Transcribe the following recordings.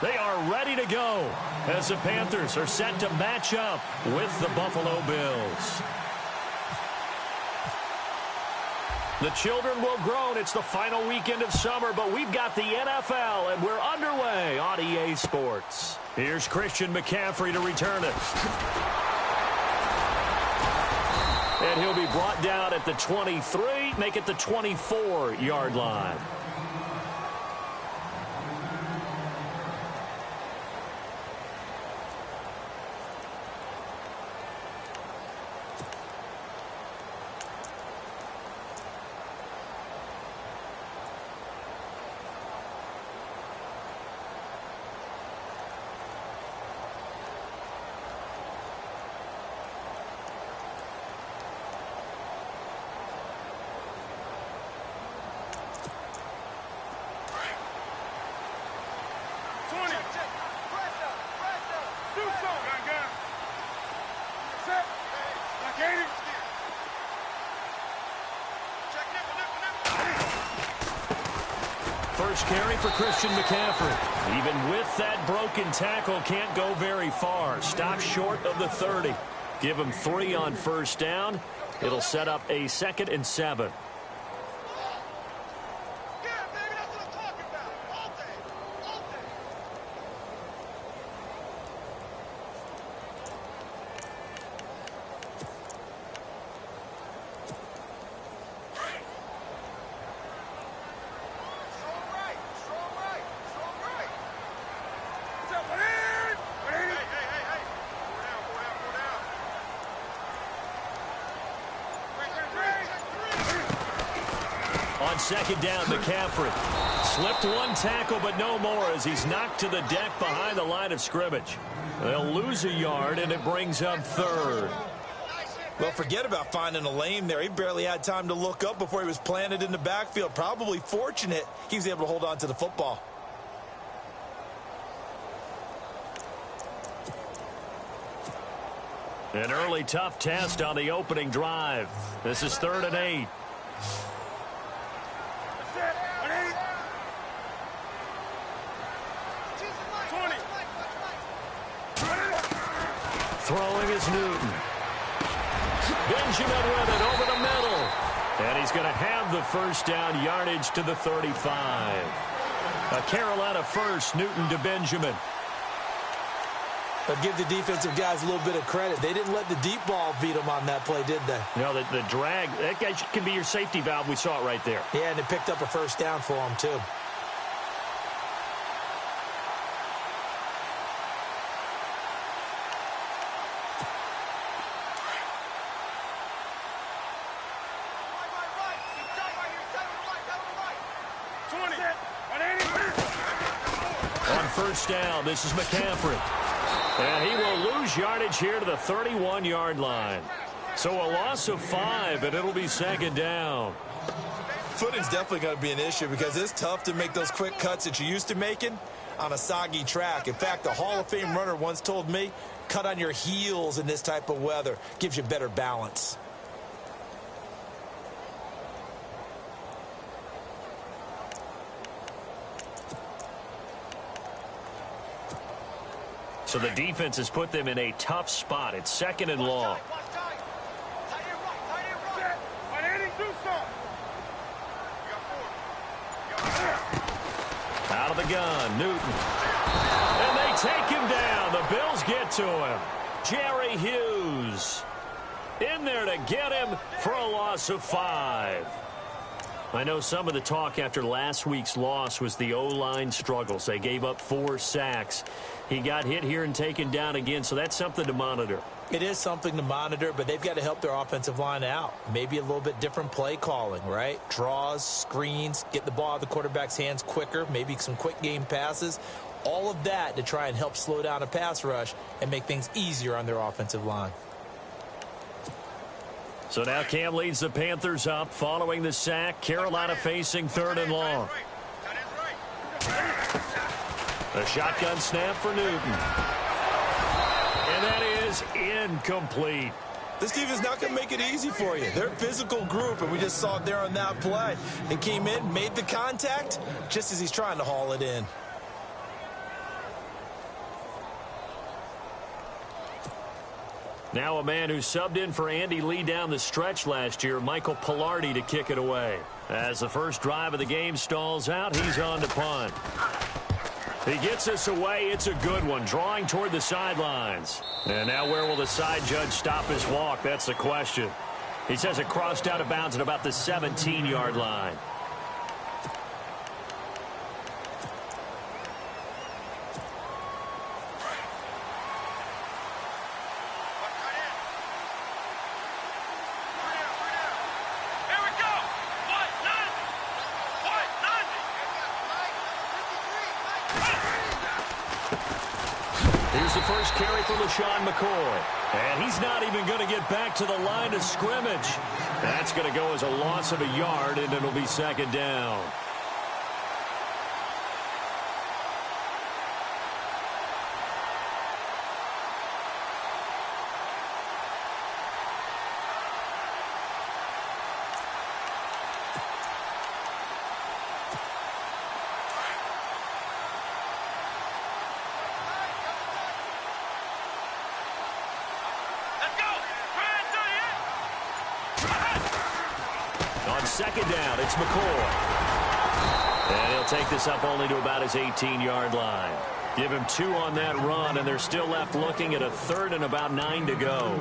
They are ready to go as the Panthers are set to match up with the Buffalo Bills. The children will groan. It's the final weekend of summer, but we've got the NFL, and we're underway on EA Sports. Here's Christian McCaffrey to return it. And he'll be brought down at the 23, make it the 24-yard line. First carry for Christian McCaffrey. Even with that broken tackle, can't go very far. Stop short of the 30. Give him 3 on first down. It'll set up a 2nd and 7. On 2nd down, McCaffrey slipped one tackle, but no more as he's knocked to the deck behind the line of scrimmage. They'll lose a yard, and it brings up 3rd. Well, forget about finding a lane there. He barely had time to look up before he was planted in the backfield. Probably fortunate he was able to hold on to the football. An early tough test on the opening drive. This is 3rd and 8. Throwing is Newton. Benjamin with it over the middle. And he's going to have the first down, yardage to the 35. A Carolina first, Newton to Benjamin. But give the defensive guys a little bit of credit. They didn't let the deep ball beat them on that play, did they? No, the drag, that guy can be your safety valve. We saw it right there. Yeah, and it picked up a first down for him, too. On first down, this is McCaffrey. And he will lose yardage here to the 31-yard line. So a loss of 5, and it'll be 2nd down. Footing's definitely going to be an issue because it's tough to make those quick cuts that you're used to making on a soggy track. In fact, a Hall of Fame runner once told me, cut on your heels in this type of weather. Gives you better balance. So the defense has put them in a tough spot. It's 2nd and long. Out of the gun, Newton. And they take him down. The Bills get to him. Jerry Hughes in there to get him for a loss of 5. I know some of the talk after last week's loss was the O-line struggles. They gave up 4 sacks. He got hit here and taken down again, so that's something to monitor. It is something to monitor, but they've got to help their offensive line out. Maybe a little bit different play calling, right? Draws, screens, get the ball out of the quarterback's hands quicker, maybe some quick game passes. All of that to try and help slow down a pass rush and make things easier on their offensive line. So now Cam leads the Panthers up following the sack. Carolina facing 3rd and long. A shotgun snap for Newton. And that is incomplete. This defense is not going to make it easy for you. They're a physical group, and we just saw it there on that play. They came in, made the contact, just as he's trying to haul it in. Now a man who subbed in for Andy Lee down the stretch last year, Michael Pilardi, to kick it away. As the first drive of the game stalls out, he's on to punt. He gets us away. It's a good one, drawing toward the sidelines. And now where will the side judge stop his walk? That's the question. He says it crossed out of bounds at about the 17-yard line. First carry for LaShawn McCoy. And he's not even going to get back to the line of scrimmage. That's going to go as a loss of a yard, and it'll be second down. Second down, it's McCoy. And he'll take this up only to about his 18-yard line. Give him 2 on that run, and they're still left looking at a third and about 9 to go.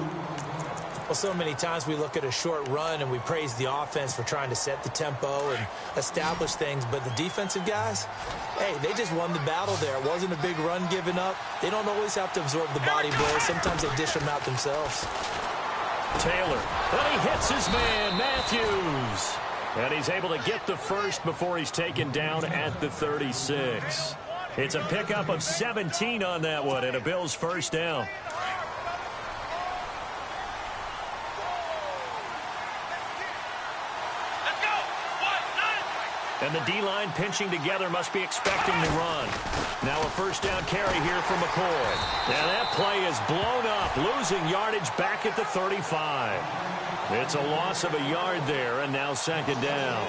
Well, so many times we look at a short run and we praise the offense for trying to set the tempo and establish things, but the defensive guys, hey, they just won the battle there. It wasn't a big run given up. They don't always have to absorb the body blows. Sometimes they dish them out themselves. Taylor, and he hits his man, Matthews. And he's able to get the first before he's taken down at the 36. It's a pickup of 17 on that one, and a Bills first down. And the D-line pinching together, must be expecting to run. Now a first down carry here for McCoy. And that play is blown up, losing yardage back at the 35. It's a loss of a yard there, and now second down.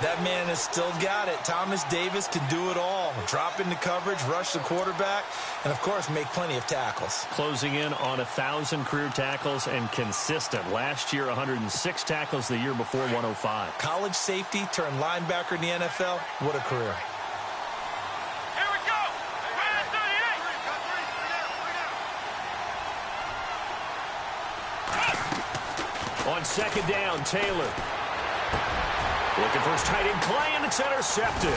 That man has still got it. Thomas Davis can do it all. Drop into coverage, rush the quarterback, and, of course, make plenty of tackles. Closing in on 1,000 career tackles and consistent. Last year, 106 tackles. The year before, 105. College safety turned linebacker in the NFL. What a career. Here we go. On second down, Taylor. Looking for his tight end play, and it's intercepted.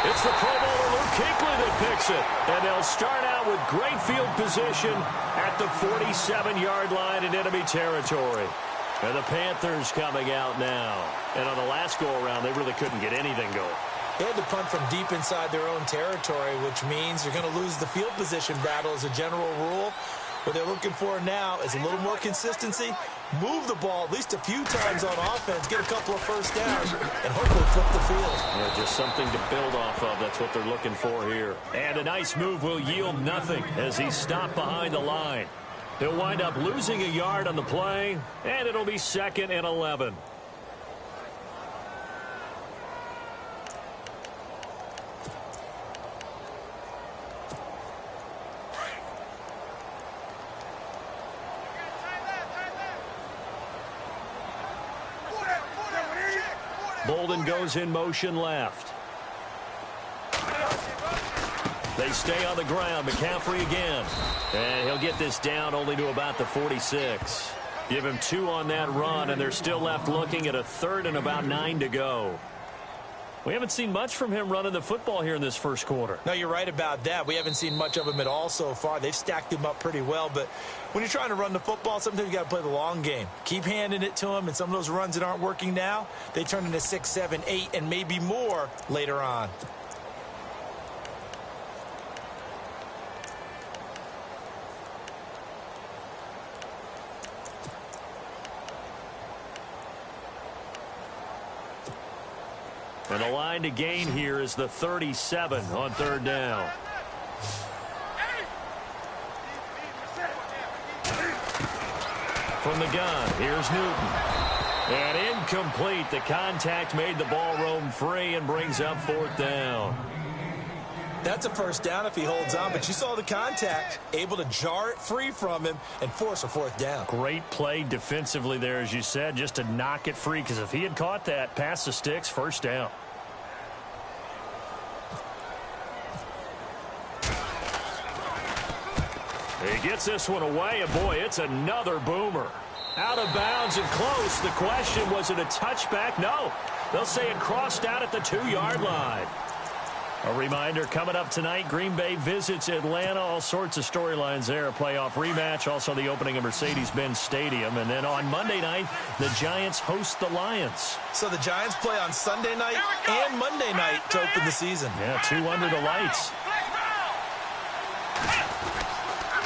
It's the Pro Bowler Luke Kuechly that picks it. And they'll start out with great field position at the 47-yard line in enemy territory. And the Panthers coming out now. And on the last go-around, they really couldn't get anything going. They had to punt from deep inside their own territory, which means you're going to lose the field position battle as a general rule. What they're looking for now is a little more consistency, move the ball at least a few times on offense, get a couple of first downs, and hopefully flip the field. Yeah, just something to build off of. That's what they're looking for here. And a nice move will yield nothing as he's stopped behind the line. He'll wind up losing a yard on the play, and it'll be 2nd and 11. Bolden goes in motion left. They stay on the ground. McCaffrey again. And he'll get this down only to about the 46. Give him 2 on that run, and they're still left looking at a third and about 9 to go. We haven't seen much from him running the football here in this first quarter. No, you're right about that. We haven't seen much of him at all so far. They've stacked him up pretty well, but when you're trying to run the football, sometimes you got to play the long game. Keep handing it to him, and some of those runs that aren't working now, they turn into 6, 7, 8, and maybe more later on. And the line to gain here is the 37 on third down. From the gun, here's Newton. And incomplete. The contact made the ball roam free and brings up 4th down. That's a first down if he holds on, but you saw the contact, able to jar it free from him and force a fourth down. Great play defensively there, as you said, just to knock it free, because if he had caught that, pass the sticks, first down. He gets this one away, and boy, it's another boomer. Out of bounds and close. The question, was it a touchback? No. They'll say it crossed out at the 2-yard line. A reminder, coming up tonight, Green Bay visits Atlanta. All sorts of storylines there. A playoff rematch, also the opening of Mercedes-Benz Stadium. And then on Monday night, the Giants host the Lions. So the Giants play on Sunday night and Monday night to open the season. Yeah, 2 under the lights.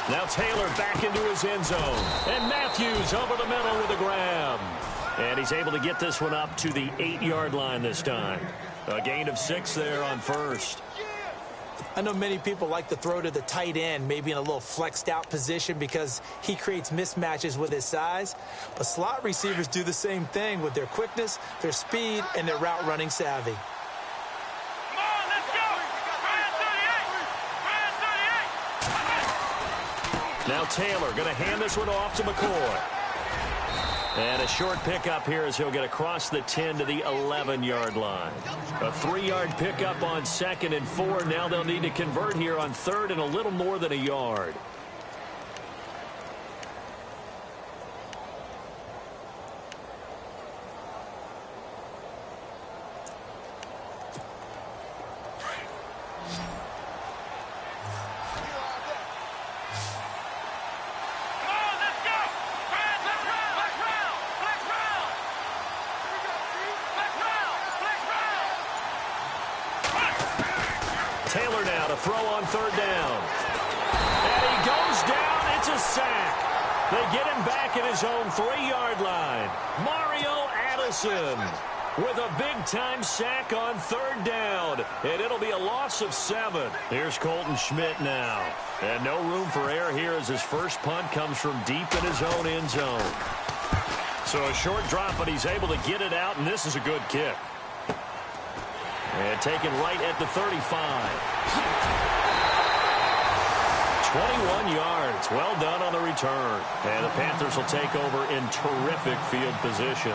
Now Taylor back into his end zone. And Matthews over the middle with a grab. And he's able to get this one up to the 8-yard line this time. A gain of 6 there on first. I know many people like to throw to the tight end, maybe in a little flexed out position because he creates mismatches with his size. But slot receivers do the same thing with their quickness, their speed, and their route running savvy. Now Taylor going to hand this one off to McCoy. And a short pickup here as he'll get across the 10 to the 11-yard line. A 3-yard pickup on 2nd and 4. Now they'll need to convert here on 3rd and a little more than a yard. Taylor now to throw on 3rd down. And he goes down. It's a sack. They get him back at his own 3-yard line. Mario Addison with a big-time sack on 3rd down. And it'll be a loss of 7. Here's Colton Schmidt now. And no room for error here as his first punt comes from deep in his own end zone. So a short drop, but he's able to get it out, and this is a good kick. And taken right at the 35. 21 yards. Well done on the return. And the Panthers will take over in terrific field position.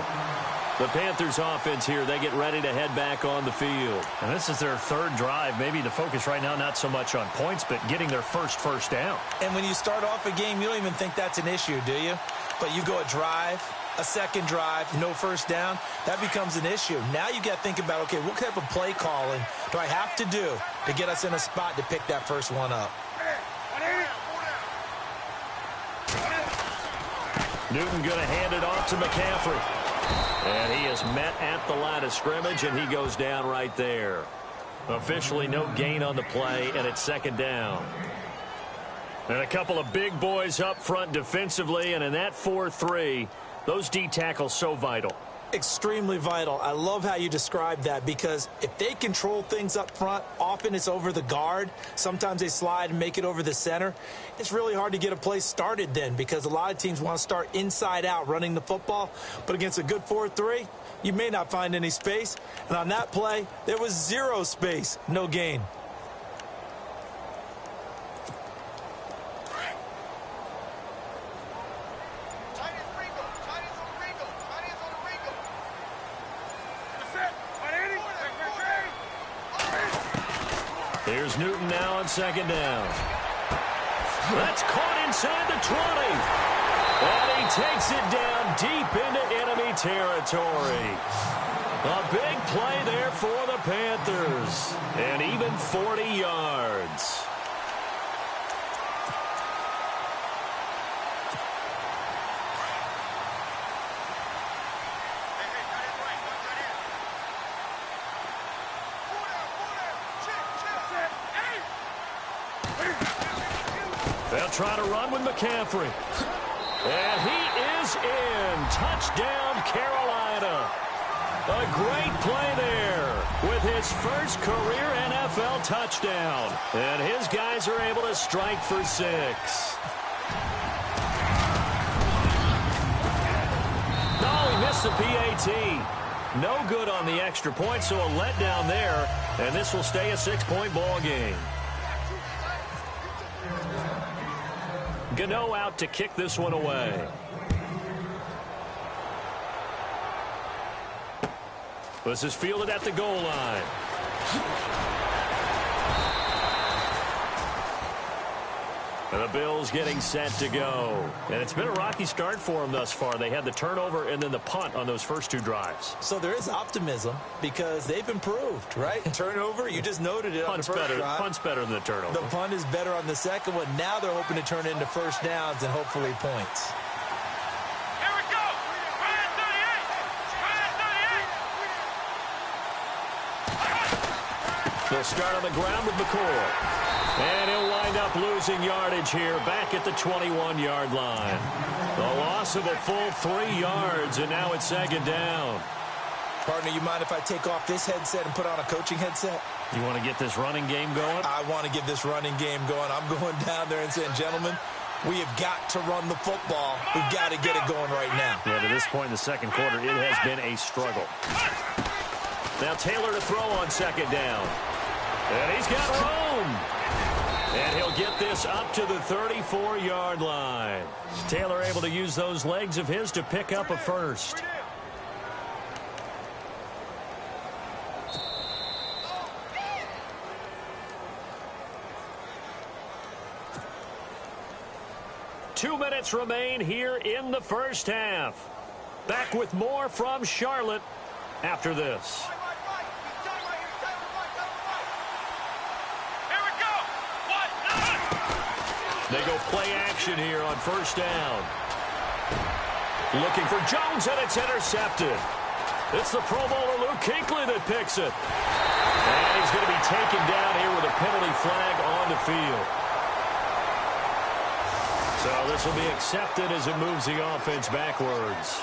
The Panthers offense here, they get ready to head back on the field. And this is their 3rd drive. Maybe the focus right now not so much on points, but getting their first down. And when you start off a game, you don't even think that's an issue, do you? But you go a drive, a 2nd drive, no first down, that becomes an issue. Now you got to think about, okay, what type of play calling do I have to do to get us in a spot to pick that first one up? Newton going to hand it off to McCaffrey. And he is met at the line of scrimmage, and he goes down right there. Officially no gain on the play, and it's 2nd down. And a couple of big boys up front defensively, and in that 4-3, those D tackles so vital. Extremely vital. I love how you describe that, because if they control things up front, often it's over the guard. Sometimes they slide and make it over the center. It's really hard to get a play started then, because a lot of teams want to start inside out running the football. But against a good 4-3, you may not find any space. And on that play, there was 0 space, no gain. Here's Newton now on 2nd down. That's caught inside the 20. And he takes it down deep into enemy territory. A big play there for the Panthers. And even 40 yards. They'll try to run with McCaffrey. And he is in. Touchdown, Carolina. A great play there with his first career NFL touchdown. And his guys are able to strike for 6. No, he missed the PAT. No good on the extra point, so a letdown there. And this will stay a 6-point ball game. Gano out to kick this one away. This is fielded at the goal line. And the Bills getting set to go. And it's been a rocky start for them thus far. They had the turnover and then the punt on those first two drives. So there is optimism because they've improved, right? Turnover, you just noted it on the first drive. Punt's better than the turnover. The punt is better on the second one. Now they're hoping to turn it into first downs and hopefully points. Here we go. Ryan 38. They'll start on the ground with McCoy. And he'll wind up losing yardage here back at the 21-yard line. The loss of a full 3 yards, and now it's second down. Partner, you mind if I take off this headset and put on a coaching headset? You want to get this running game going? I want to get this running game going. I'm going down there and saying, gentlemen, we have got to run the football. We've got to get it going right now. Yeah, to this point in the second quarter, it has been a struggle. Now Taylor to throw on second down. And he's got room. And he'll get this up to the 34-yard line. Taylor able to use those legs of his to pick up a first. Two minutes remain here in the first half. Back with more from Charlotte after this. They go play action here on first down. Looking for Jones, and it's intercepted. It's the Pro Bowler Luke Kuechly that picks it. And he's going to be taken down here with a penalty flag on the field. So this will be accepted as it moves the offense backwards.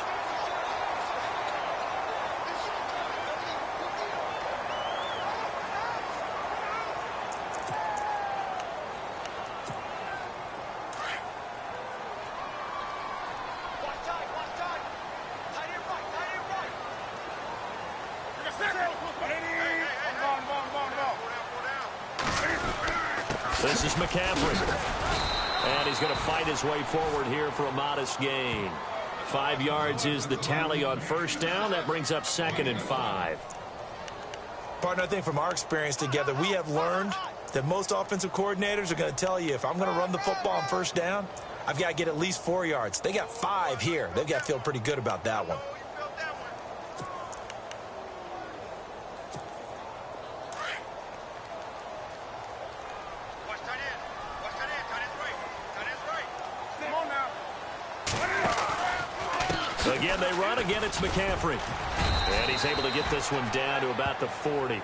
This is McCaffrey. And he's going to fight his way forward here for a modest gain. 5 yards is the tally on first down. That brings up 2nd and 5. Partner, I think from our experience together, we have learned that most offensive coordinators are going to tell you, if I'm going to run the football on first down, I've got to get at least 4 yards. They got 5 here. They've got to feel pretty good about that one. Again, they run. Again, it's McCaffrey. And he's able to get this one down to about the 40.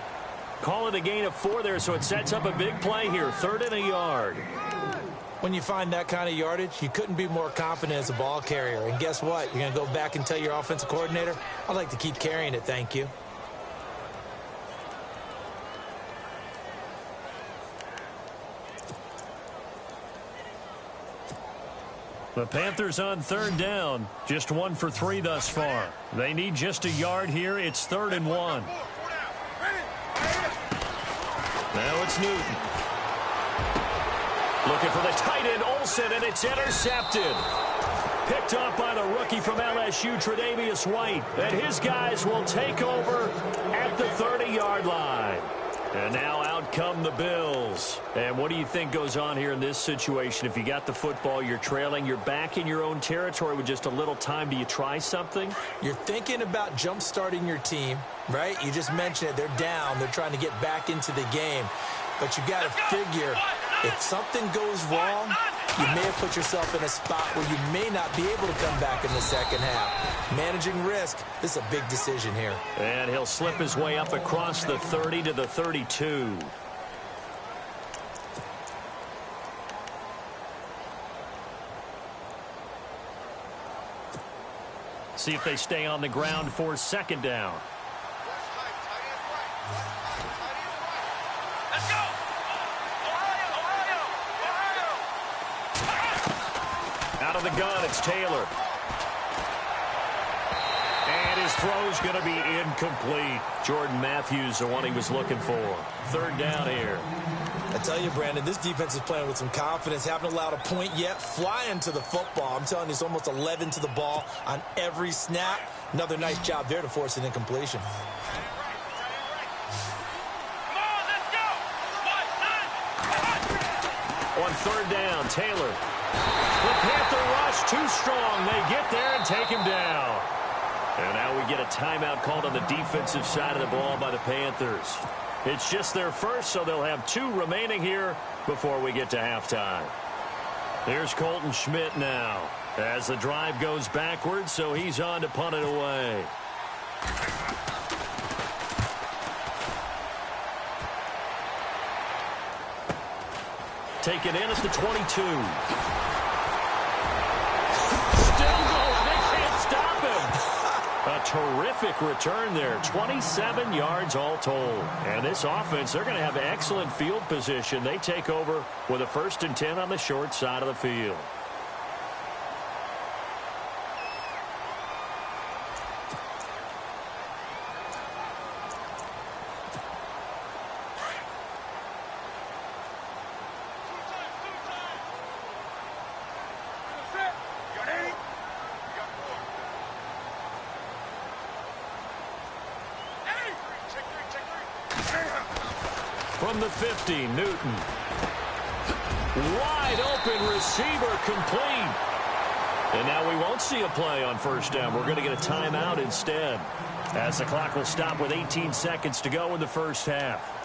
Call it a gain of 4 there, so it sets up a big play here. 3rd and a yard. When you find that kind of yardage, you couldn't be more confident as a ball carrier. And guess what? You're going to go back and tell your offensive coordinator, I'd like to keep carrying it, thank you. The Panthers on 3rd down. Just 1 for 3 thus far. They need just a yard here. It's 3rd and 1. Now it's Newton. Looking for the tight end, Olsen, and it's intercepted. Picked off by the rookie from LSU, Tre'Davious White. And his guys will take over at the 30-yard line. And now out come the Bills. And what do you think goes on here in this situation? If you got the football, you're trailing, you're back in your own territory with just a little time. Do you try something? You're thinking about jump-starting your team, right? You just mentioned it. They're down. They're trying to get back into the game. But you got to figure, if something goes wrong, you may have put yourself in a spot where you may not be able to come back in the second half. Managing risk, this is a big decision here. And he'll slip his way up across the 30 to the 32. See if they stay on the ground for 2nd down. Let's go! Out of the gun, it's Taylor. And his throw's going to be incomplete. Jordan Matthews, the one he was looking for. 3rd down here. I tell you, Brandon, this defense is playing with some confidence. Haven't allowed a point yet. Flying to the football. I'm telling you, it's almost 11 to the ball on every snap. Another nice job there to force an incompletion. On third down, Taylor. The Panther rush too strong. They get there and take him down. And now we get a timeout called on the defensive side of the ball by the Panthers. It's just their first, so they'll have 2 remaining here before we get to halftime. Here's Colton Schmidt now as the drive goes backwards, so he's on to punt it away. Taken in at the 22. Still going. They can't stop him. A terrific return there. 27 yards all told. And this offense, they're going to have excellent field position. They take over with a 1st and 10 on the short side of the field. From the 50, Newton. Wide open receiver complete. And now we won't see a play on first down. We're going to get a timeout instead, as the clock will stop with 18 seconds to go in the first half.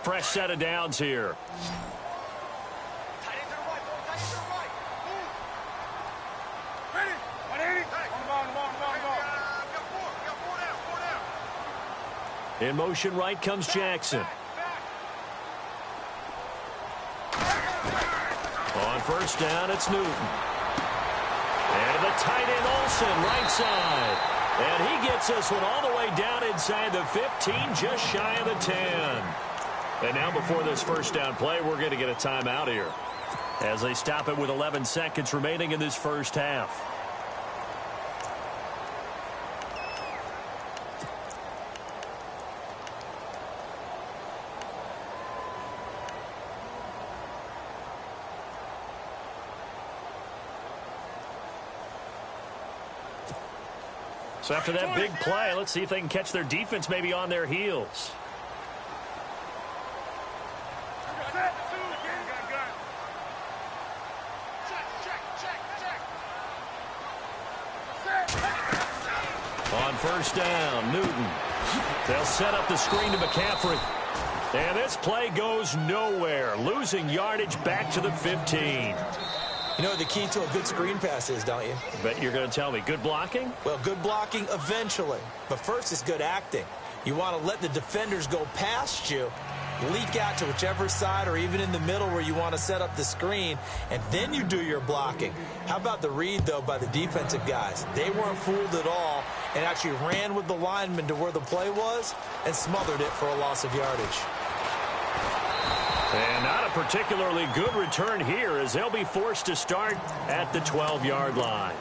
Fresh set of downs here. In motion right comes Jackson. On first down, it's Newton. And the tight end Olsen, right side. And he gets this one all the way down inside the 15, just shy of the 10. And now before this first down play, we're going to get a timeout here as they stop it with 11 seconds remaining in this first half. So after that big play, let's see if they can catch their defense maybe on their heels. On first down, Newton. They'll set up the screen to McCaffrey. And this play goes nowhere. Losing yardage back to the 15. You know what the key to a good screen pass is, don't you? Bet you're going to tell me. Good blocking? Well, good blocking eventually. But first is good acting. You want to let the defenders go past you, leak out to whichever side or even in the middle where you want to set up the screen, and then you do your blocking. How about the read, though, by the defensive guys? They weren't fooled at all and actually ran with the lineman to where the play was and smothered it for a loss of yardage. And not a particularly good return here as they'll be forced to start at the 12-yard line.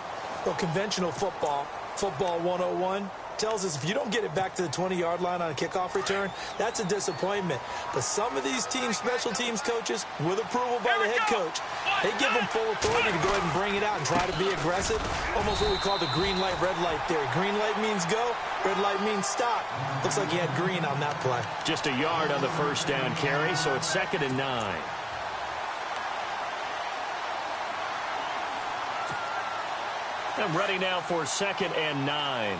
Well, conventional football 101, tells us if you don't get it back to the 20-yard line on a kickoff return, that's a disappointment. But some of these special teams coaches, with approval by the head coach, they give them full authority to go ahead and bring it out and try to be aggressive. Almost what we call the green light, red light theory. Green light means go, red light means stop. Looks like he had green on that play. Just a yard on the first down carry, so it's 2nd and 9. I'm ready now for 2nd and 9.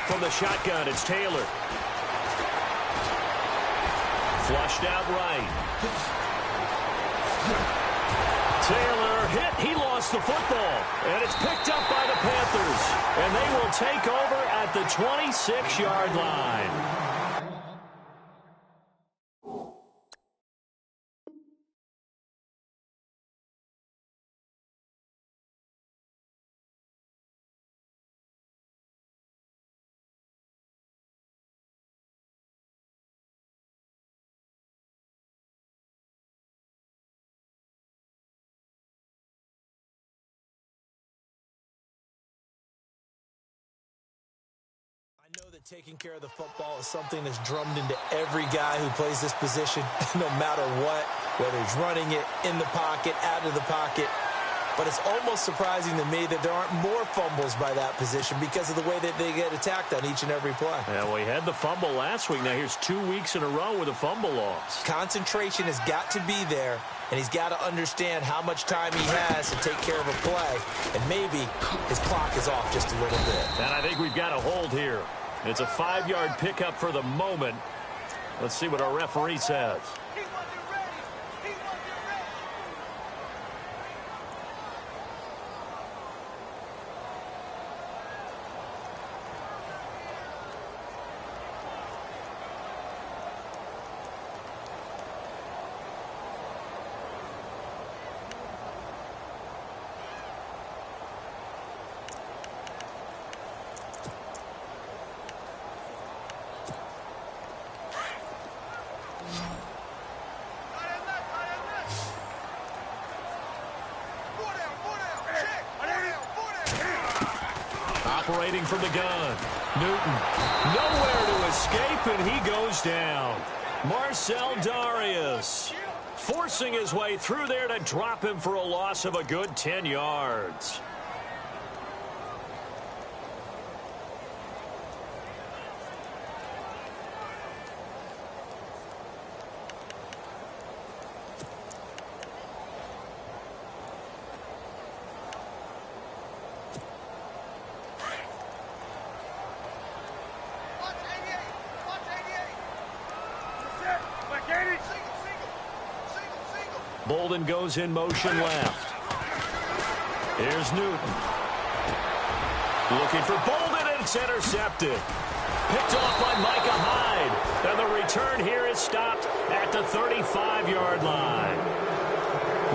From the shotgun, it's Taylor. Flushed out right. Taylor hit. He lost the football. And it's picked up by the Panthers. And they will take over at the 26-yard line. Taking care of the football is something that's drummed into every guy who plays this position, no matter what, whether he's running it, in the pocket, out of the pocket. But it's almost surprising to me that there aren't more fumbles by that position because of the way that they get attacked on each and every play. Yeah, well, he had the fumble last week. Now here's 2 weeks in a row with a fumble loss. Concentration has got to be there, and he's got to understand how much time he has to take care of a play. And maybe his clock is off just a little bit. And I think we've got a hold here. It's a 5-yard pickup for the moment. Let's see what our referee says. Operating from the gun. Newton nowhere to escape, and he goes down. Marcell Dareus forcing his way through there to drop him for a loss of a good 10 yards. Bolden goes in motion left. Here's Newton. Looking for Bolden, and it's intercepted. Picked off by Micah Hyde. And the return here is stopped at the 35-yard line.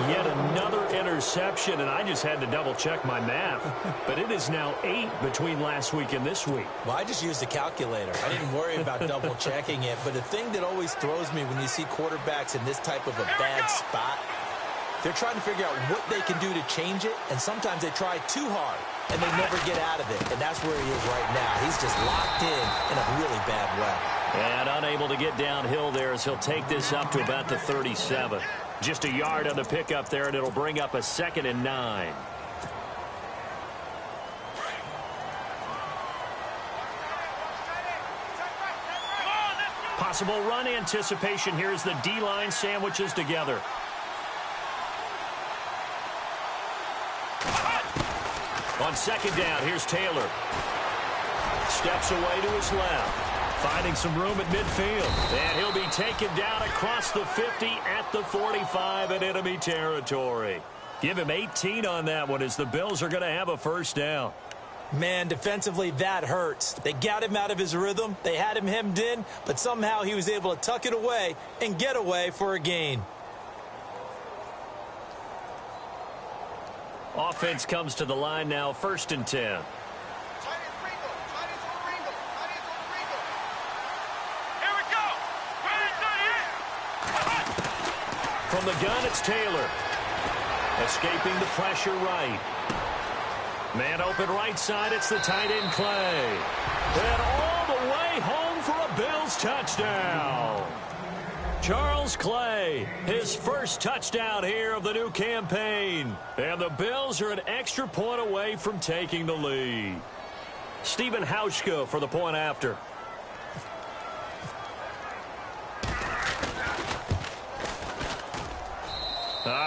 Yet another interception, and I just had to double-check my math. But it is now 8 between last week and this week. Well, I just used a calculator. I didn't worry about double-checking it. But the thing that always throws me when you see quarterbacks in this type of a bad spot, they're trying to figure out what they can do to change it, and sometimes they try too hard, and they never get out of it. And that's where he is right now. He's just locked in a really bad way. And unable to get downhill there as he'll take this up to about the 37. Just a yard on the pickup there, and it'll bring up a 2nd and 9. Possible run anticipation here as the D-line sandwiches together. On 2nd down, here's Taylor. Steps away to his left. Finding some room at midfield. And he'll be taken down across the 50 at the 45 in enemy territory. Give him 18 on that one as the Bills are going to have a first down. Man, defensively, that hurts. They got him out of his rhythm. They had him hemmed in, but somehow he was able to tuck it away and get away for a gain. Offense comes to the line now, 1st and 10. From the gun, it's Taylor. Escaping the pressure right. Man open right side, it's the tight end Clay. And all the way home for a Bills touchdown. Charles Clay, his first touchdown here of the new campaign. And the Bills are an extra point away from taking the lead. Stephen Hauschka for the point after.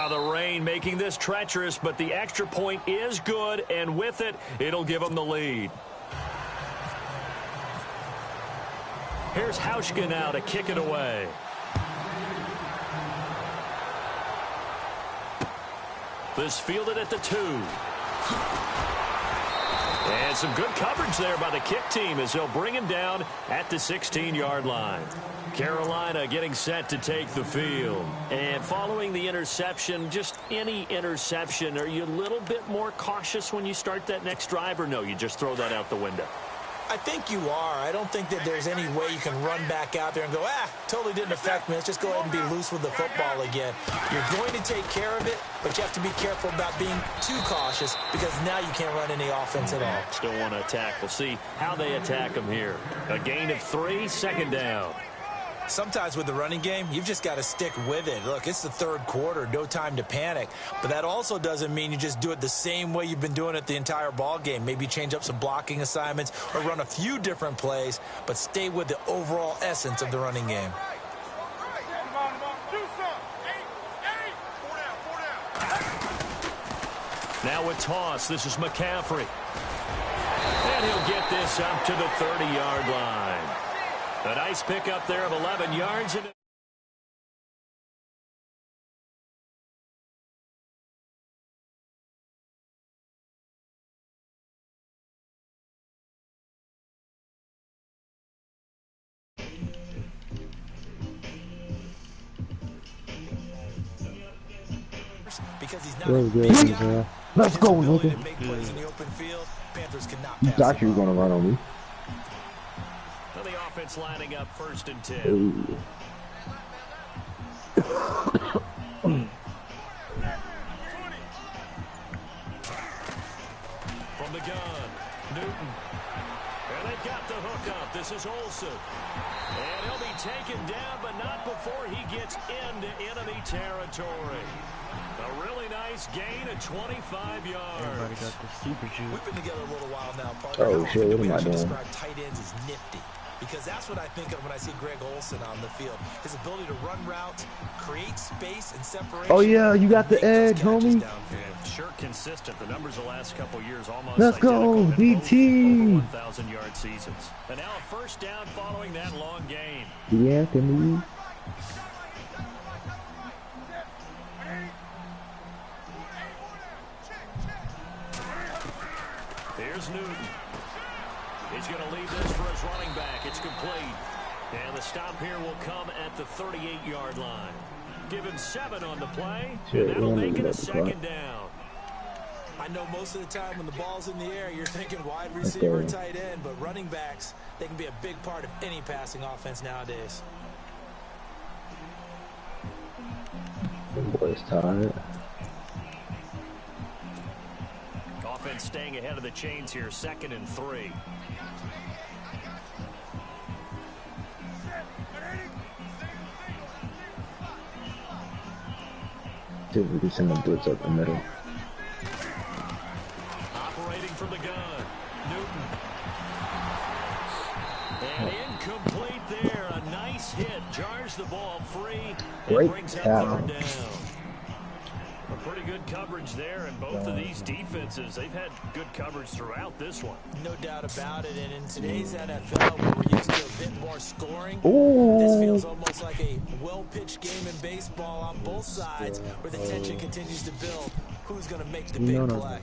The rain making this treacherous, but the extra point is good, and with it, it'll give them the lead. Here's Hauschka now to kick it away. This fielded at the 2. And some good coverage there by the kick team as they'll bring him down at the 16-yard line. Carolina getting set to take the field. And following the interception, just any interception, are you a little bit more cautious when you start that next drive, or no, you just throw that out the window? I think you are. I don't think that there's any way you can run back out there and go, totally didn't affect me. Let's just go ahead and be loose with the football again. You're going to take care of it, but you have to be careful about being too cautious because now you can't run any offense at all. Still want to attack. We'll see how they attack them here. A gain of 3, second down. Sometimes with the running game, you've just got to stick with it. Look, it's the third quarter, no time to panic. But that also doesn't mean you just do it the same way you've been doing it the entire ball game. Maybe change up some blocking assignments or run a few different plays, but stay with the overall essence of the running game. Now a toss. This is McCaffrey. And he'll get this up to the 30-yard line. A nice pickup there of 11 yards. Because he's not a big guy. Let's go, nigga. You thought you were going to run on me. Well, the offense lining up 1st and 10. From the gun, Newton. And they've got the hook up. This is Olsen. And he'll be taken down, but not before he gets into enemy territory. A really nice gain of 25 yards. Everybody got the super shoot. We've been together a little while now, partner. Oh, shit, what am I doing? Describe tight ends as nifty. Because that's what I think of when I see Greg Olsen on the field. His ability to run routes, create space and separation. Oh, yeah, you got the edge, homie. Sure consistent. The numbers the last couple of years almost Let's go, DT. 1,000-yard seasons. And now a first down following that long gain. Yeah, can we? Here's Newton. He's going to leave this for his running back. It's complete. And the stop here will come at the 38-yard line. Give him 7 on the play, and that'll make it a second down. I know most of the time when the ball's in the air, you're thinking wide receiver, tight end, but running backs, they can be a big part of any passing offense nowadays. Boy's tired. Offense staying ahead of the chains here, 2nd and 3. See if we can send them blitz up the middle. Operating from the gun, Newton. And incomplete there. A nice hit. Jars the ball free. Great brings up tackle. 3rd down. A pretty good coverage there, and both of these defenses, they've had good coverage throughout this one. No doubt about it, and in today's NFL, where we're used to a bit more scoring, Ooh. this feels almost like a well-pitched game in baseball on both sides, where the tension continues to build. Who's going to make the big play?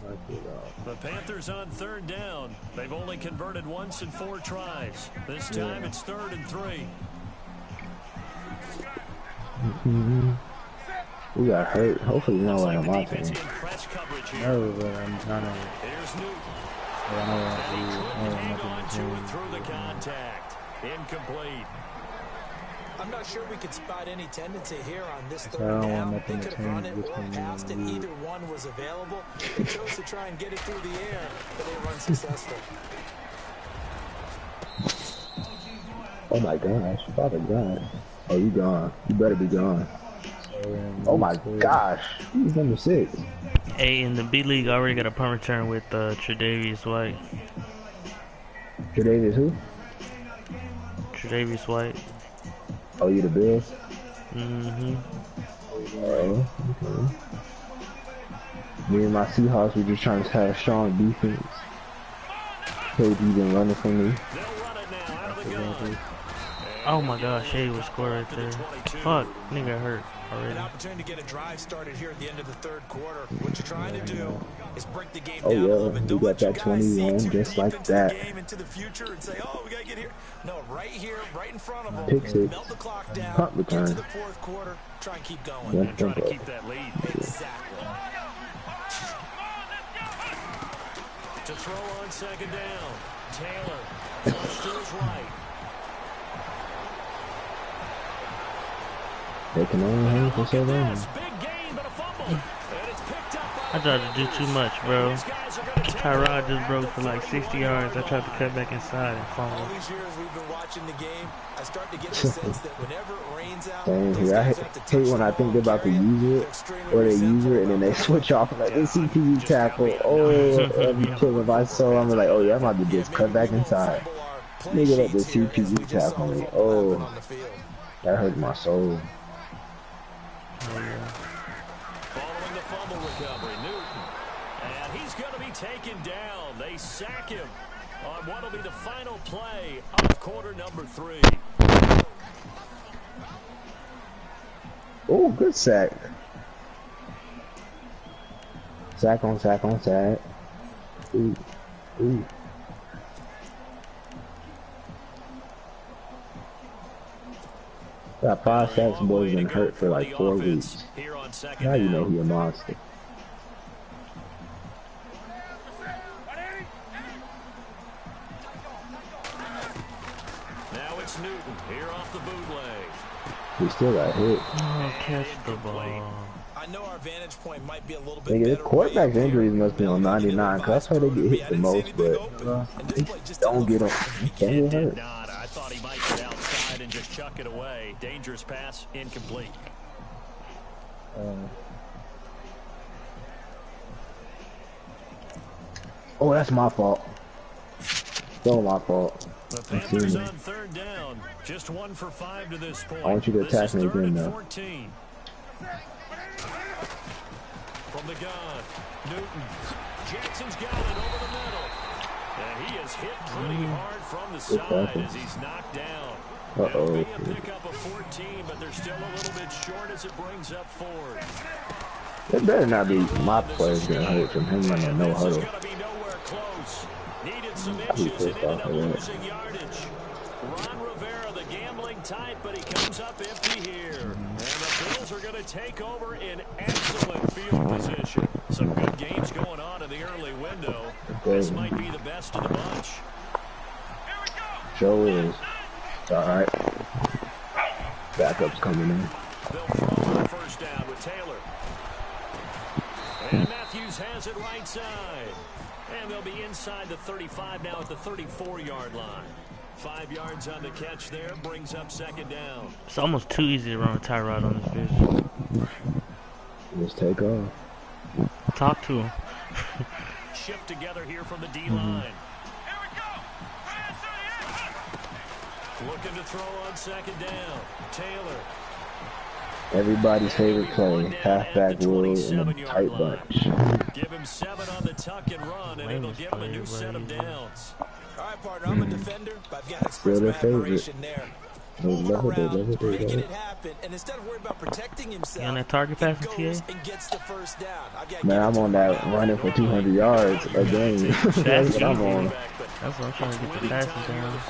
The Panthers on 3rd down. They've only converted once in 4 tries. This time it's 3rd and 3. We got hurt. Hopefully, no one on my team. No, but I'm trying to. Here's Newton. I don't know what And he couldn't hang on to to it through the contact. Incomplete. I'm not sure we could spot any tendency here on this I 3rd don't want down. nothing They to could have run change it or between passed it. me and you. Either one was available. They chose to try and get it through the air, but they were unsuccessful. Oh my gosh, you about to die. Oh, you gone. You better be gone. Oh my gosh, he's number 6. Hey, in the B League, I already got a punt return with Tre'Davious White. Tre'Davious who? Tre'Davious White. Oh, you the Bills? Mm-hmm. Oh, okay. Me and my Seahawks were just trying to have a strong defense. KD been running from me. They'll run it now out of the gun. Oh my gosh, Shea was scored right there. Fuck, nigga got hurt An already. opportunity to get a drive started here at the end of the 3rd quarter. What you're trying to do is break the game Oh, down a yeah, little bit. we Don't got let your that guys see 21 too just deep like into that. the game, into the future, and say, oh, we got to get here. No, right here, right in front of them. Pick six. Melt the clock down. Punt Get return. to the 4th quarter. Try and keep going. Yeah. And try to keep that lead. Exactly. To throw on 2nd down. Taylor, flush to his right. They can only hang for so long. Big gain, but a fumble. And it's picked up by I tried to do too much, bro. These guys are gonna take Tyrod just broke for like 60 yards. I tried to cut back inside and All fumble. these years we've been watching the game, I start to get the sense that whenever it rains out, Same these here. I guys have to hate touch when the I ball think and they're about to carry it. use They're it, extremely or they use resentful it, and then they about switch off like the CPU tackle. Oh, every kill if I saw, I'm like, oh yeah, I'm about to just cut back inside. Nigga let the CPU tackle me. Oh, that hurt my soul. Following the fumble recovery, Newton. And he's going to be taken down. They sack him on what will be the final play of quarter number 3. Oh, good sack. Sack on sack on sack. Ooh, ooh. Got 5 sacks, boy's been hurt for like 4 weeks. Here on second Now you know down. he a monster. Now it's Newton here off the bootleg. He still got hit. Oh, catch the ball. I know our vantage point might be a little bit Nigga, the better quarterback's way up injuries here. must be on 99, cause that's why they get hit the most, but they don't get them. He can't Did get hurt. not. I thought he might get outside and just chuck it away. Dangerous pass, incomplete. Oh, that's my fault. Still my fault. The I'm Panthers seeing on it. third down. Just 1 for 5 to this point. I want you to This attack is me third again, and though. 14. From the gun, Newton. Jackson's got it over the middle. And he is hit pretty hard from the side as he's knocked down. It'll be a pickup of 14, but they're still a little bit short as it brings up 4th. It better not be my players getting hurt from him running no This is huddle. going to be nowhere close. Needed some I'll be inches and pissed off ended up at that. losing yardage. Ron Rivera, the gambling type, but he comes up empty here. And the Bills are going to take over in excellent field position. Some good games going on in the early window. This might be the best of the bunch. Joe is. It's alright. Backup's coming in. They'll throw on first down with Taylor. And Matthews has it right side. And they'll be inside the 35 now at the 34-yard line. 5 yards on the catch there, brings up second down. It's almost too easy to run with Tyrod on this fish. Just take off. Talk to him. Shift together here from the D-line. Looking to throw on second down. Taylor. Everybody's favorite play. Halfback rule in a tight bunch. Give him 7 on the tuck and run, and it'll give him a new set of downs. All right, partner, I'm a defender, but I've got to Still express their my favorite. admiration there. They Moving love it, they around, love it, they making love it it. happen, and instead of worrying about protecting himself, You on that target pass he with goes TA? and gets the first down. I've got to Man, give it I'm to on him that now. running for 200 yards a game. That's what I'm on. That's what I'm trying to get the passes down.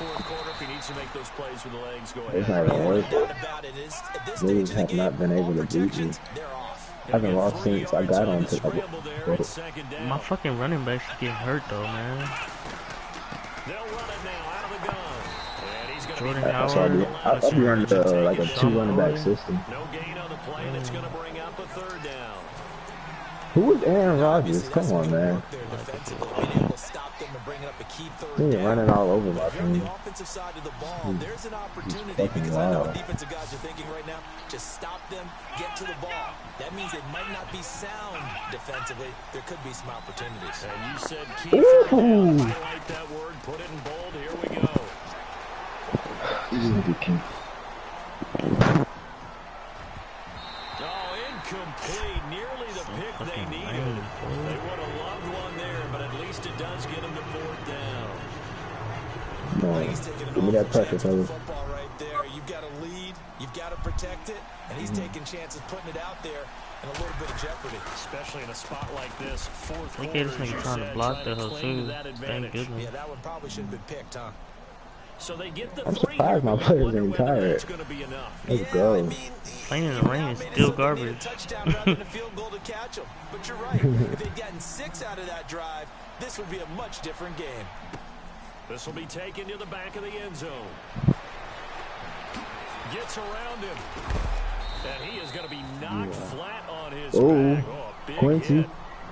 It's not even worth No it. doubt about it. At this Niggas stage of the have game, not been able all to beat me. protections, they're off. I haven't lost since I got on to My fucking running backs getting hurt though, man. They'll run it now out of the gun. And he's gonna Jordan be That's why Howard. I'll be running like a 2 running back system. no gain on the play, and it's going to bring up a third down. Who is Aaron Rodgers? Come on, man. He's running all over my On team. the offensive side of the ball, there's an opportunity fucking because I know wild. what defensive guys are thinking right now. Just stop them, get to the ball. That means they might not be sound defensively. There could be some opportunities. And you said key third down. Highlight that word, put it in bold. Here we go. This nigga can. Oh, incomplete. Nearly the pick they needed. They would have loved one there, but at least it does get them to fourth down. No, He's taking an give me that awful pressure, chance with the fellas. football right there. You've got to lead, you've got to protect it, and he's taking chances putting it out there in a little bit of jeopardy. Especially in a spot like this, fourth They quarter, gave this as nigga you time to said, block trying the to hell cling to too. that Thank advantage. goodness. Yeah, that one probably should have been picked, huh? So they get the I'm 3 surprised my here, but players wonder ain't whether tired. that's going to be enough. Let's go. Playing in the rain is still garbage. A touchdown rather than a field goal to catch them. But you're right. If they'd gotten 6 out of that drive, this would be a much different game. This will be taken to the back of the end zone. Gets around him. And he is going to be knocked flat on his back. Oh, a big Quincy. hit.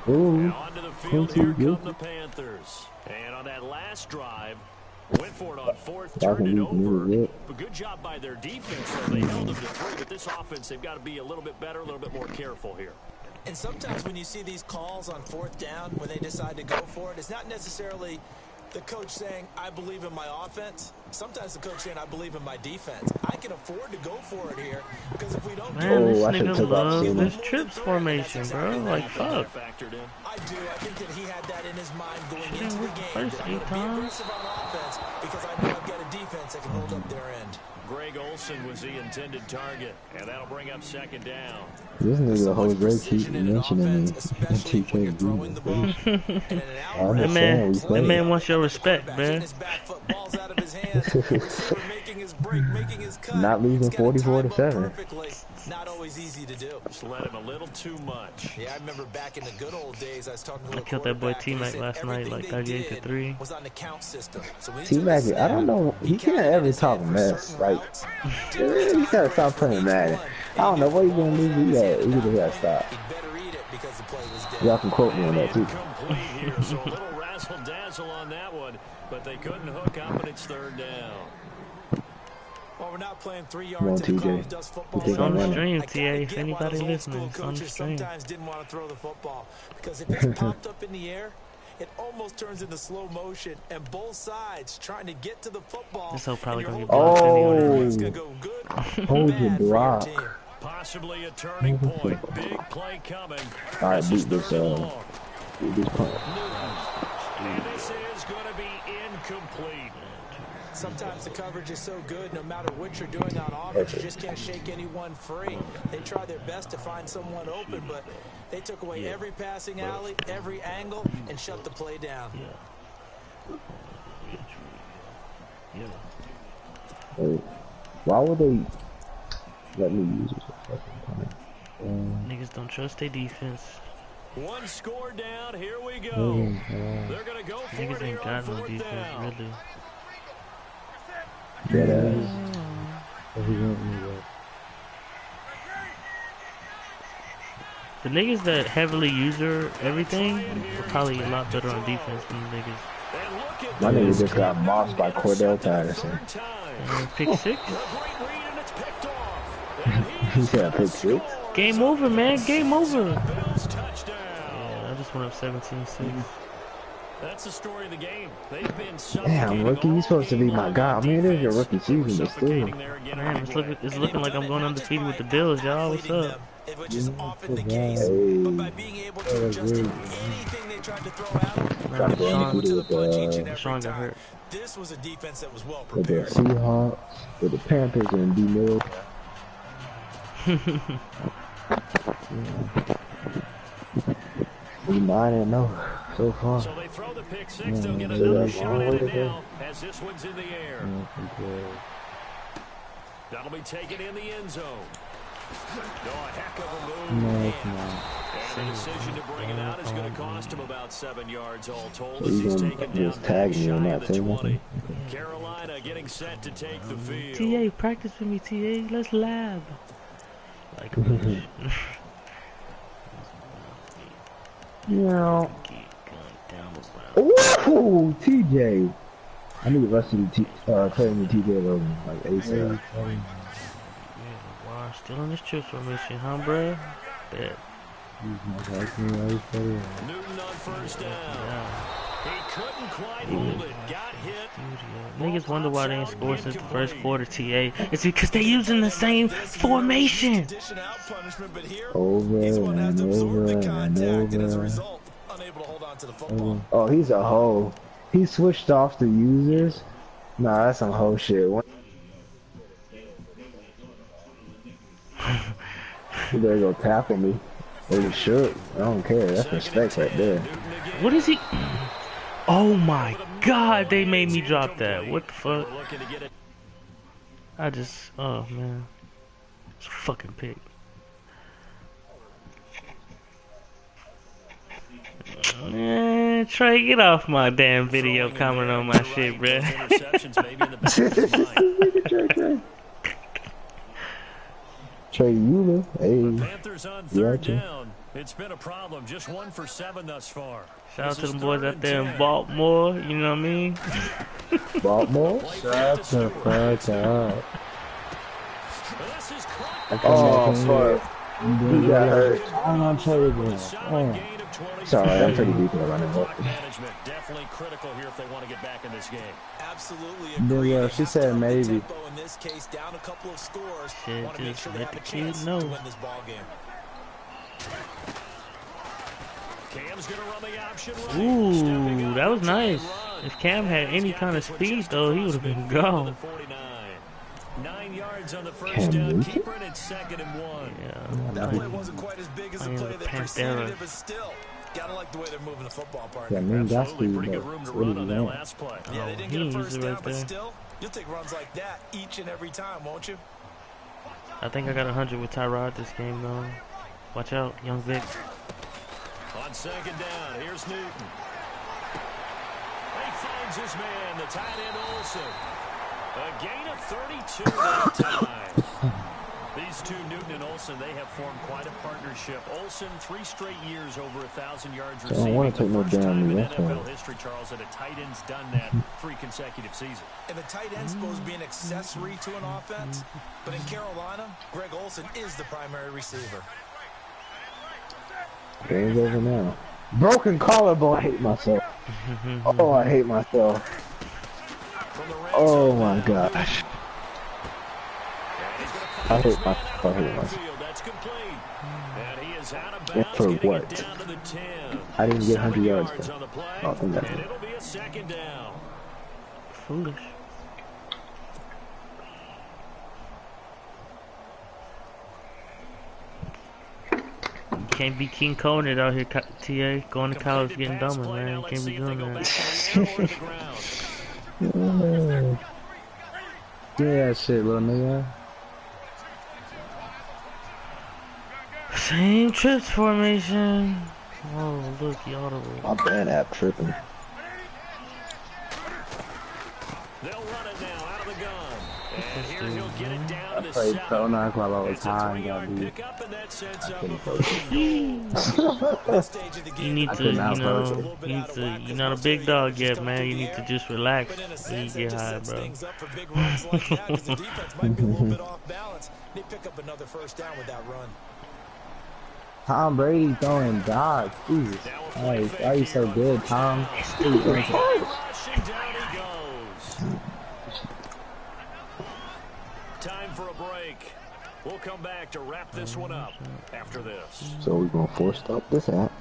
Ooh, Now onto the field, Quincy, here come the Panthers. And on that last drive, went for it on fourth, turned it over. But good job by their defense, though. They held them to 3, but this offense, they've got to be a little bit better, a little bit more careful here. And sometimes when you see these calls on fourth down, when they decide to go for it, it's not necessarily the coach saying, I believe in my offense. Sometimes the coach saying, I believe in my defense. I can afford to go for it here because if we don't Man, this I should nigga took off loves sooner. this trips formation, bro. Like, fuck. Factored in. I do. I think that he had that in his mind going Shit, into the with game. first I'm going 8 to be times. aggressive on offense because I know I've got a defense that can hold up their end. Greg Olsen was the intended target, and that'll bring up second down. This nigga So much Jose keep precision in an mentioning me. offense, especially when you're throwing the ball. And in an I out understand. We That playing. man wants your respect, quarterback hitting man. his back foot, balls out of his hands, receiver making his break, making his cut. Not losing It's gotta 44 to time up 7. perfectly. Not always easy to do. Just let him a little too much. Yeah, I remember back in the good old days, I was talking to I a killed that boy quarterback, and he T-Mac said last night, everything like they 38 to did 3. was on the count system. So when he T-Mac, took a I don't snap, know. He can't counted ever his talk head for mess. certain Like, routes. you gotta stop playing Madden. I don't know what he's gonna do. You gotta stop. He better eat it because the play was dead. Y'all can quote me on that too. Incomplete here, so a little razzle-dazzle on that one, but they couldn't hook up, and it's third down. Well, we're not playing 3 Come on, yards in TJ. college dust football. It's on the anymore. stream, I gotta TA, if get why anybody those old listening, school it's on the coaches stream. sometimes didn't want to throw the football because if it's popped up in the air, it almost turns into slow motion, and both sides trying to get to the football. This hoe probably and gonna your get whole blocked defense anyway. is gonna go good, Hold bad your for your block. team. Possibly a turning point. Big play coming. All right, This is beat this, third and long. beat this punt. And this is going to be incomplete. Sometimes the coverage is so good, no matter what you're doing on offense, you just can't shake anyone free. They try their best to find someone open, but they took away every passing alley, every angle, and shut the play down. Hey, why would they let me use this fucking punt? Niggas don't trust their defense. One score down. Here we go. They're going to go for Niggas it here ain't on got no fourth defense, down. really. Dead ass. The niggas that heavily use everything are probably a lot better on defense than the niggas. And look at My nigga this. just got mossed by Cordell Patterson. Third time. Pick 6? A great read, and it's picked off. And he He said pick 6. Game over, man. Game over. Bills touchdown. Yeah, I just went up 17-6. That's the story of the game. They've been Damn, rookie, you supposed to be my guy. I mean, it is your rookie season, but still. Man, it's looking like I'm going undefeated with the Bills, y'all. What's up? Which is often the case, but by being able to adjust to anything they tried to throw out, Man, Got Sean, to the punch each and every Sean got time. hurt. This was a defense that was well With the prepared. Seahawks, with the Panthers, and D Mills. We 9-0 so far. So they throw the pick six. They'll get another shot at it now as this one's in the air. That'll be taken in the end zone. No, a heck of a move. And the decision to bring it out is going to cost him about 7 yards all told as he's taken down Just tag me shy and of not the say 20. nothing. Carolina getting set to take the field. TA, practice with me, TA. Let's lab. Like, Yeah. Whoa, TJ. I need the rest of the trade me TJ Logan, like ASAP. Wow, still in this chip formation, huh, bruh? Bet. Newton on first down. Yeah. He couldn't quite hold it. Got hit. Niggas wonder why they ain't scored since the first quarter, TA. It's because they using the same formation. Dish out punishment, but here, Over he's going to have to and absorb the over and contact, and as a over. result, unable to hold on to the football. Oh, he's a hoe. He switched off the users. Nah, that's some hoe shit. You better go tackle me. Or you should. I don't care. That's respect right there. What is he? Oh my god, they made me drop that. What the fuck? I just, oh man. It's a fucking pick. Man. Man, Trey, get off my damn video comment on my shit, bruh. Trey Euler, hey. Panthers on third down. It's been a problem. Just 1 for 7 thus far. Shout out to the boys out there in Baltimore, you know what I mean? Baltimore? Shut the fuck up. Oh, fuck. You got hurt. I'm on Trey again. Sorry, I'm pretty deep in the running back. Management definitely critical here if they want to get back in this game. Absolutely agree. Yeah, she said maybe. In this case, down a couple of scores. Shit, Want to make just sure they let have the a kid chance know. to win this ball game. Cam's gonna run the option right. Ooh, that was nice. If Cam had any kind of speed, though, he would have been gone. 9 yards on the first down. Keeper and it's 2nd and 1. Yeah, That play wasn't quite as big as the play that preceded it, but still. Gotta like the way they're moving the football, partner. Yeah, man, got Absolutely speed, pretty but good room to what run do on you that want? last play. Yeah, they didn't he get a used first it down, right but there. still, you'll take runs like that each and every time, won't you? I think I got 100 with Tyrod this game, though. Watch out, young Vic. On 2nd down, here's Newton. He finds his man, the tight end Olsen. A gain of 32 that time. These two, Newton and Olsen, they have formed quite a partnership. Olsen, 3 straight years over 1,000 yards receiving. I don't want to take no The first damn time in that's NFL right. history, Charles, that a tight end's done that 3 consecutive seasons. And the tight end's supposed to be an accessory to an offense, but in Carolina, Greg Olsen is the primary receiver. Game's over now. Broken collarbone. I hate myself. Oh, I hate myself. Oh my gosh. I hate myself. I hate myself. That's complete. And he is out of And bounds, for getting what? it down to the 10. I didn't get 100 yards yards though. on the play, Oh, I think that's and it. it'll be a 2nd down. Foolish. You can't be King Conan out here, TA. Going to college getting dumber, man. You can't be doing that. Yeah, that shit, little nigga. Same trips formation. Oh, look, he audible. My bad app tripping. They'll run it now out of the gun. And here he'll get it down to the Played 7. Pro Knock while I was It's a high and 3-yard got beat. pickup, and that sets up a couldn't 1st and goal. This stage of the You game, need I to, couldn't you outpost know, it. you're not a big dog yet, man. You need to just relax but in a when you sense, it get just high, sets bro. things up for big runs like that, because the defense might be a little bit off balance. They pick up another first down with that run. Tom Brady throwing dogs. Jesus. Why are you so good, Tom? Rushing down he goes. Time for a break. We'll come back to wrap this one up after this. So we're gonna force stop this app.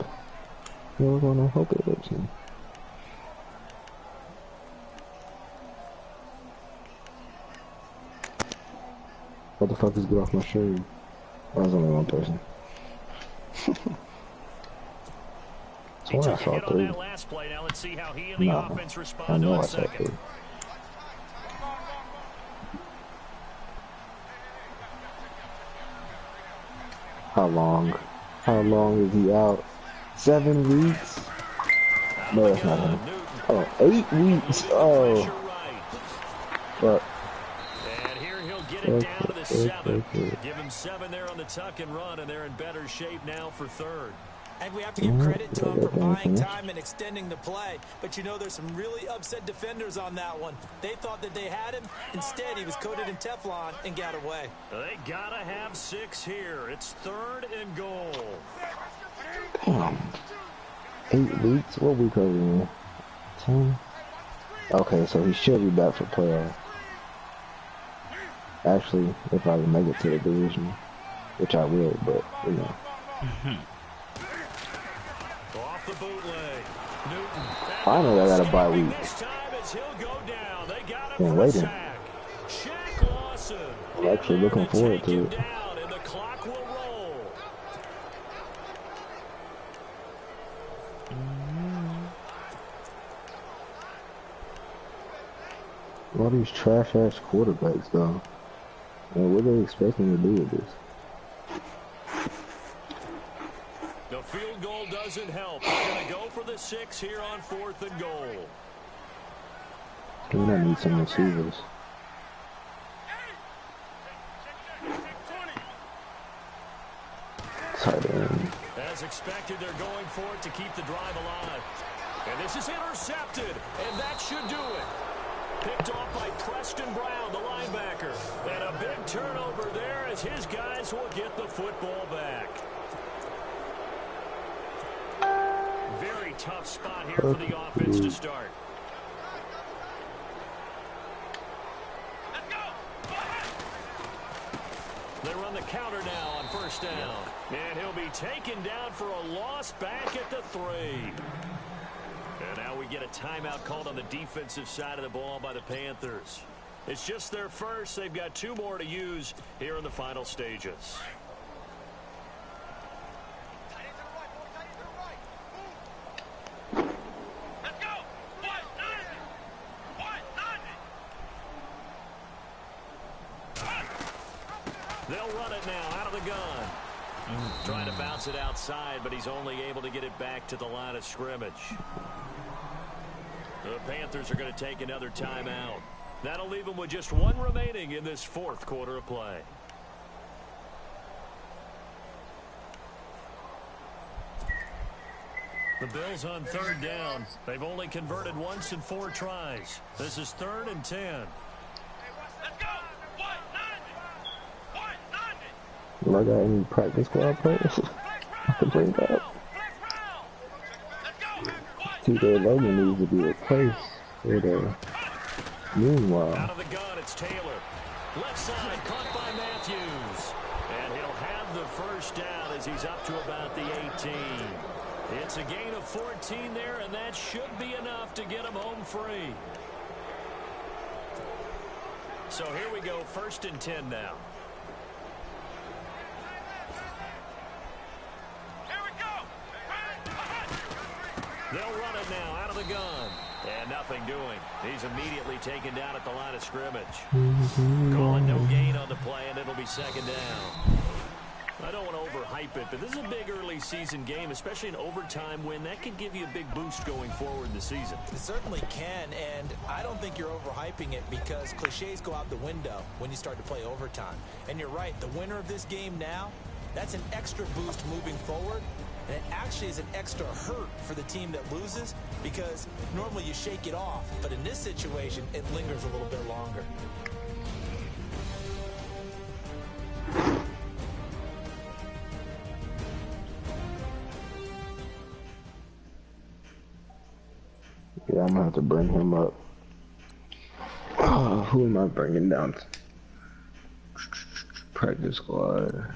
Yeah, we're gonna hope it works. What the fuck is get off my shirt? Oh, there's only one person. He I took a saw hit on 3. that last play. Now let's see how he and the No, offense I respond know on I saw 3. 2nd. How long? How long is he out? 7 weeks? No, that's not him. Oh, 8 weeks. Oh, fuck. And here he'll get it down to the 7. Give him 7 there on the tuck and run, and they're in better shape now for 3rd. And we have to give credit to him for buying time and extending the play. But you know, there's some really upset defenders on that one. They thought that they had him. Instead, he was coated in Teflon and got away. They gotta have 6 here. It's 3rd and goal. Damn. 8 weeks? What week are we in? 10? Okay, so he should be back for playoff. Actually, if I can make it to the division, which I will, but, you know. Off the bootleg. Newton. Finally, I got a bye week. This time as he'll go down. They got him Been for a waiting. sack. Shaq Lawson. I'm actually looking forward to it. Down, and the clock will roll. All these trash-ass quarterbacks, though. Man, what are they expecting to do with this? The field goal still doesn't help. They're going to go for the 6 here on 4th and goal. We're gonna need some receivers. Tight end. As expected, they're going for it to keep the drive alive. And this is intercepted, and that should do it. Picked off by Preston Brown, the linebacker. And a big turnover there as his guys will get the football back. Very tough spot here for the offense to start. They run the counter now on 1st down. And he'll be taken down for a loss back at the 3. And now we get a timeout called on the defensive side of the ball by the Panthers. It's just their first. They've got 2 more to use here in the final stages. They'll run it now out of the gun. Trying to bounce it outside, but he's only able to get it back to the line of scrimmage. The Panthers are going to take another timeout. That'll leave them with just 1 remaining in this 4th quarter of play. The Bills on 3rd down. They've only converted once in 4 tries. This is 3rd and 10. Do I got any practice squad players? I can bring that. TJ Logan needs to be replaced with a meanwhile. Out of the gun, it's Taylor. Left side, caught by Matthews. And he'll have the 1st down as he's up to about the 18. It's a gain of 14 there, and that should be enough to get him home free. So here we go, 1st and 10 now. They'll run it now out of the gun. And nothing doing. He's immediately taken down at the line of scrimmage. Calling no gain on the play, and it'll be 2nd down. I don't want to overhype it, but this is a big early season game, especially an overtime win. That could give you a big boost going forward in the season. It certainly can, and I don't think you're overhyping it because cliches go out the window when you start to play overtime. And you're right, the winner of this game now, that's an extra boost moving forward. And it actually is an extra hurt for the team that loses because normally you shake it off. But in this situation, it lingers a little bit longer. Yeah, I'm going to have to bring him up. Oh, who am I bringing down? Practice squad.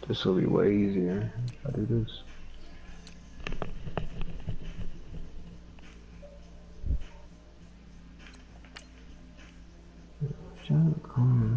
This will be way easier if I do this. John Connor.